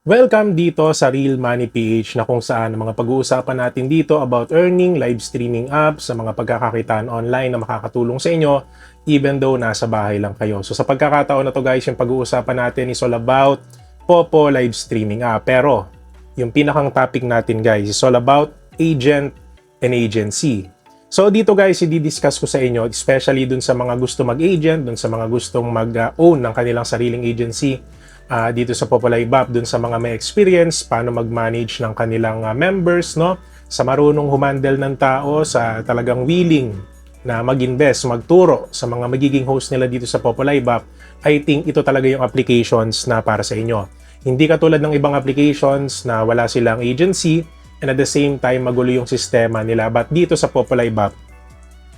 Welcome dito sa Real Money PH na kung saan ang mga pag-uusapan natin dito about earning, live streaming apps, sa mga pagkakakitaan online na makakatulong sa inyo even though nasa bahay lang kayo. So sa pagkakataon na to guys, yung pag-uusapan natin is all about Popo live streaming app. Pero yung pinakang topic natin guys is all about agent and agency. So dito guys, i-discuss ko sa inyo, especially dun sa mga gusto mag-agent, dun sa mga gustong mag-own ng kanilang sariling agency, dito sa Popo Live App, dun sa mga may experience, paano mag-manage ng kanilang members, no? Sa marunong humandle ng tao, sa talagang willing na mag-invest, magturo sa mga magiging host nila dito sa Popo Live App, I think ito talaga yung applications na para sa inyo. Hindi katulad ng ibang applications na wala silang agency and at the same time magulo yung sistema nila. But dito sa Popo Live App,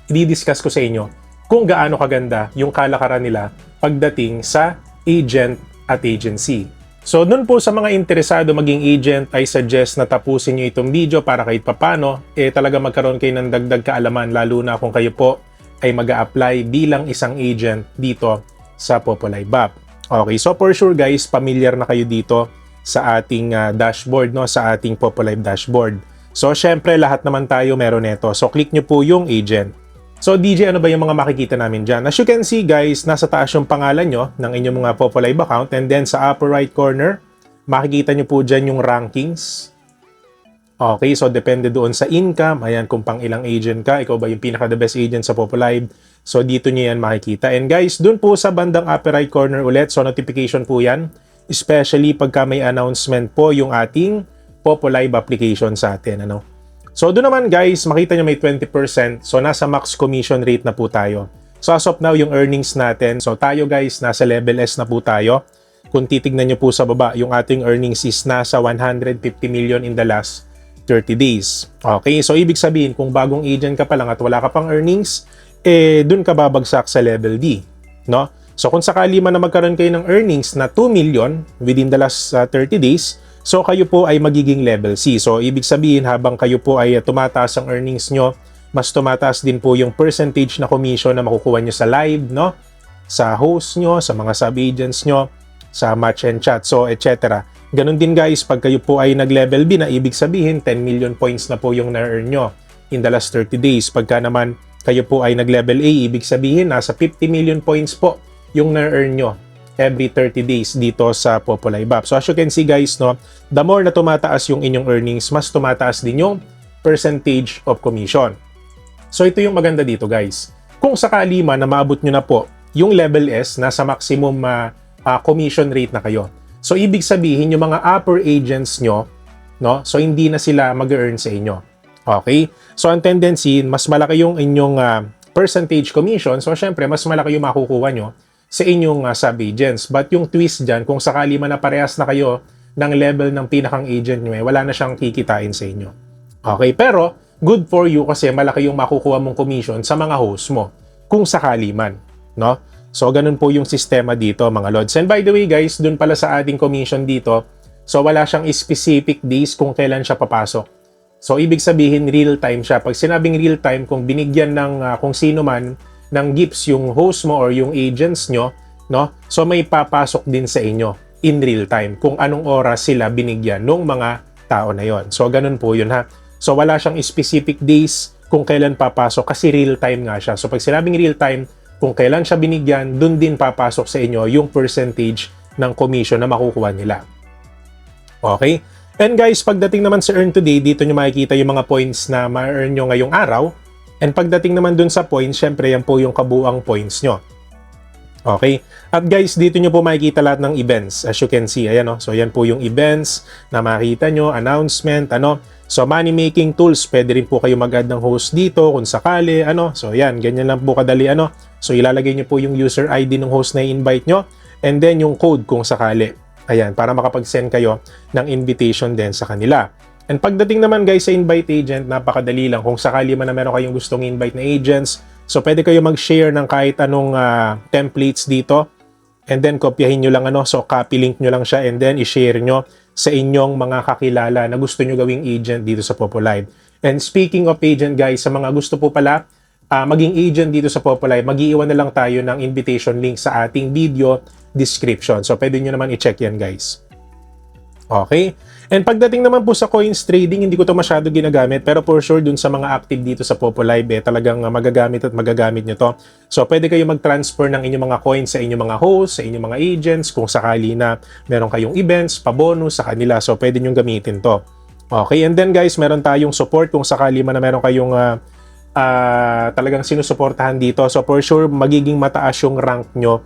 i-discuss ko sa inyo kung gaano kaganda yung kalakaran nila pagdating sa agent at agency. So, dun po sa mga interesado maging agent, I suggest na tapusin nyo itong video para kahit papano, talaga magkaroon kayo ng dagdag kaalaman, lalo na kung kayo po ay mag-a-apply bilang isang agent dito sa Popo Live App. Okay, so for sure guys, familiar na kayo dito sa ating dashboard, no? Sa ating Popo Live dashboard. So, syempre, lahat naman tayo meron nito. So, click nyo po yung agent. So DJ, ano ba yung mga makikita namin dyan? As you can see guys, nasa taas yung pangalan nyo ng inyong mga Popo Live account, and then sa upper right corner, makikita nyo po dyan yung rankings. Okay, so depende doon sa income. Ayan, kung pang ilang agent ka, ikaw ba yung pinaka-the best agent sa Popo Live? So dito nyo yan makikita. And guys, doon po sa bandang upper right corner ulit, so notification po yan. Especially pagka may announcement po yung ating Popo Live application sa atin. Ano? So doon naman guys, makita nyo may 20%. So nasa max commission rate na po tayo. So as of now, yung earnings natin. So tayo guys, nasa level S na po tayo. Kung titignan nyo po sa baba, yung ating earnings is nasa 150 million in the last 30 days. Okay, so ibig sabihin, kung bagong agent ka pa lang at wala ka pang earnings, dun ka babagsak sa level D. No? So kung sakali man na magkaroon kayo ng earnings na 2 million within the last 30 days, so kayo po ay magiging level C. So ibig sabihin, habang kayo po ay tumataas ang earnings nyo, mas tumataas din po yung percentage na commission na makukuha nyo sa live, no? Sa host nyo, sa mga sub-agents nyo, sa match and chat, so etc. Ganun din guys, pag kayo po ay nag-level B na, ibig sabihin 10 million points na po yung na-earn nyo in the last 30 days. Pagka naman kayo po ay nag-level A, ibig sabihin nasa 50 million points po yung na-earn nyo every 30 days dito sa Popo Live App. So as you can see guys, no, the more na tumataas yung inyong earnings, mas tumataas din yung percentage of commission. So ito yung maganda dito guys. Kung sakali man na maabot nyo na po yung level S, nasa maximum commission rate na kayo. So ibig sabihin yung mga upper agents nyo, no, so hindi na sila mag-earn sa inyo. Okay? So ang tendency, mas malaki yung inyong percentage commission. So syempre, mas malaki yung makukuha nyo sa inyong sub-agents. But yung twist dyan, kung sakali man na parehas na kayo ng level ng pinakang agent nyo, wala na siyang kikitain sa inyo. Okay, pero good for you kasi malaki yung makukuha mong commission sa mga host mo, kung sakali man. No? So, ganun po yung sistema dito, mga lods. And by the way guys, dun pala sa ating commission dito, so wala siyang specific days kung kailan siya papasok. So, ibig sabihin, real time siya. Pag sinabing real time, kung binigyan ng kung sino man ng gifts yung host mo or yung agents nyo, no? So may papasok din sa inyo in real time kung anong oras sila binigyan ng mga tao na yon. So ganun po yun ha. So wala siyang specific days kung kailan papasok kasi real time nga siya. So pag sinabing real time, kung kailan siya binigyan, dun din papasok sa inyo yung percentage ng commission na makukuha nila. Okay? And guys, pagdating naman sa Earn Today, dito nyo makikita yung mga points na ma-earn nyo ngayong araw. And pagdating naman dun sa points, syempre yan po yung kabuang points nyo. Okay? At guys, dito nyo po makikita lahat ng events. As you can see, ayan o. So yan po yung events na makikita nyo, announcement, ano. So money making tools, pwede rin po kayo mag-add ng host dito kung sakali, ano. So yan, ganyan lang po kadali, ano. So ilalagay nyo po yung user ID ng host na i-invite nyo. And then yung code kung sakali. Ayan, para makapag-send kayo ng invitation din sa kanila. And pagdating naman guys sa invite agent, napakadali lang. Kung sakali man na meron kayong gustong invite na agents, so pwede kayo mag-share ng kahit anong templates dito. And then kopyahin nyo lang ano, so copy link nyo lang siya and then i-share nyo sa inyong mga kakilala na gusto nyo gawing agent dito sa Popo Live. And speaking of agent guys, sa mga gusto po pala maging agent dito sa Popo Live, mag-iiwan na lang tayo ng invitation link sa ating video description. So pwede nyo naman i-check yan guys. Okay? And pagdating naman po sa coins trading, hindi ko to masyado ginagamit, pero for sure dun sa mga active dito sa Popolive, talagang magagamit at magagamit nyo to. So pwede kayo mag-transfer ng inyong mga coins sa inyong mga hosts, sa inyong mga agents, kung sakali na meron kayong events, pa-bonus sa kanila. So pwede nyo gamitin to. Okay, and then guys, meron tayong support kung sakali man na meron kayong talagang sinusuportahan dito. So for sure, magiging mataas yung rank nyo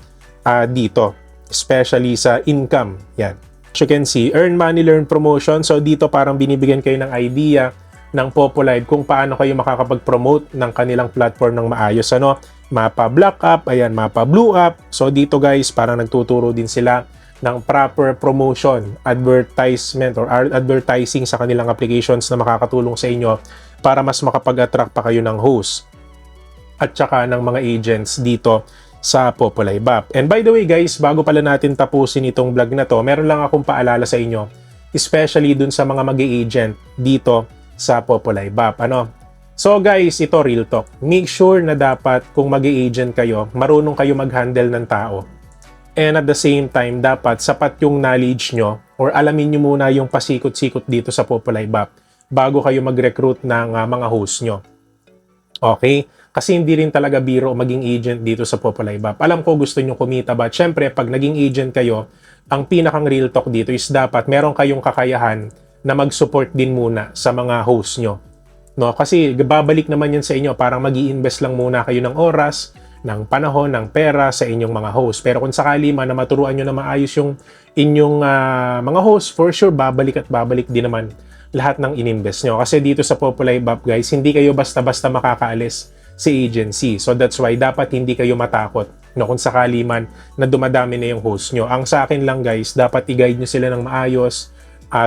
dito, especially sa income. Yan. As you can see, earn money, learn promotion. So dito parang binibigyan kayo ng idea ng Popolive kung paano kayo makakapag-promote ng kanilang platform ng maayos. Ano? Mapa black up, ayan, mapa blue up. So dito guys, parang nagtuturo din sila ng proper promotion, advertisement or advertising sa kanilang applications na makakatulong sa inyo para mas makapag-attract pa kayo ng host at saka ng mga agents dito sa Popolive app. And by the way guys, bago pala natin tapusin itong vlog na to, meron lang akong paalala sa inyo, especially dun sa mga mag-agent dito sa Popolive app. Ano? So guys, ito real talk. Make sure na dapat kung mag-agent kayo, marunong kayo mag-handle ng tao. And at the same time, dapat sapat yung knowledge nyo or alamin nyo muna yung pasikot-sikot dito sa Popolive app bago kayo mag-recruit ng mga host nyo. Okay? Kasi hindi rin talaga biro maging agent dito sa Popolive app. Alam ko gusto nyo kumita, but syempre pag naging agent kayo, ang pinakang real talk dito is dapat meron kayong kakayahan na mag-support din muna sa mga host nyo. No? Kasi babalik naman yan sa inyo, parang mag-i-invest lang muna kayo ng oras, ng panahon, ng pera sa inyong mga host. Pero kung sakali man na maturuan nyo na maayos yung inyong mga host, for sure babalik at babalik din naman lahat ng ininvest nyo. Kasi dito sa Popolive app guys, hindi kayo basta-basta makakaalis sa agency. So that's why dapat hindi kayo matakot no, kung sakali man na dumadami na yung host nyo. Ang sa akin lang guys, dapat i-guide nyo sila ng maayos,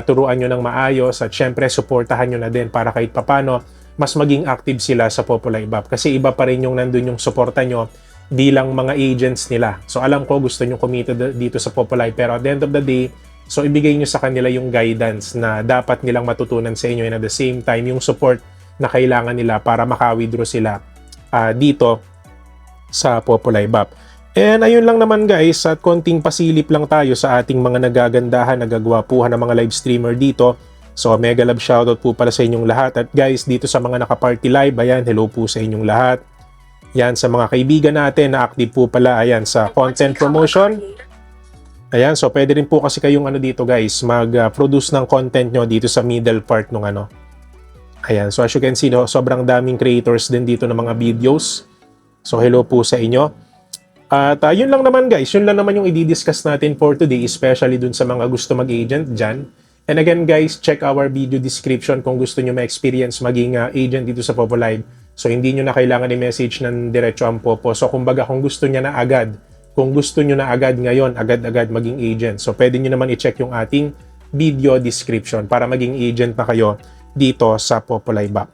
turuan nyo ng maayos, at syempre supportahan nyo na din para kahit papano mas maging active sila sa Popolive app. Kasi iba pa rin yung nandun yung suporta nyo bilang mga agents nila. So alam ko gusto nyo kumita dito sa Popolive, pero at the end of the day, so ibigay nyo sa kanila yung guidance na dapat nilang matutunan sa inyo, and at the same time yung support na kailangan nila para maka-withdraw sila dito sa Popolive app. And ayun lang naman guys, at konting pasilip lang tayo sa ating mga nagagandahan, nagagwapuhan ng mga live streamer dito. So mega love shoutout po pala sa inyong lahat. At guys, dito sa mga naka-party live, ayan, hello po sa inyong lahat. Yan, sa mga kaibigan natin na active po pala, ayan, sa content promotion. Ayan, so pwede rin po kasi kayong dito guys, mag-produce ng content nyo dito sa middle part nung Ayan, so as you can see, no, sobrang daming creators din dito ng mga videos. So hello po sa inyo. At yun lang naman guys, yun lang naman yung i-discuss natin for today, especially dun sa mga gusto mag-agent dyan. And again guys, check our video description kung gusto nyo ma-experience maging agent dito sa Popolive. So hindi nyo na kailangan i-message ng diretso ang Popo. So kumbaga kung gusto nyo na agad, kung gusto nyo na agad ngayon, agad-agad maging agent. So pwede nyo naman i-check yung ating video description para maging agent na kayo dito sa Popolive app.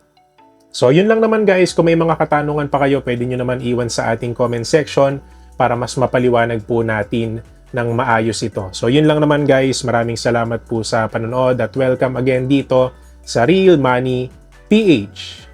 So yun lang naman guys, kung may mga katanungan pa kayo, pwede nyo naman iwan sa ating comment section para mas mapaliwanag po natin ng maayos ito. So yun lang naman guys, maraming salamat po sa panonood at welcome again dito sa Real Money PH.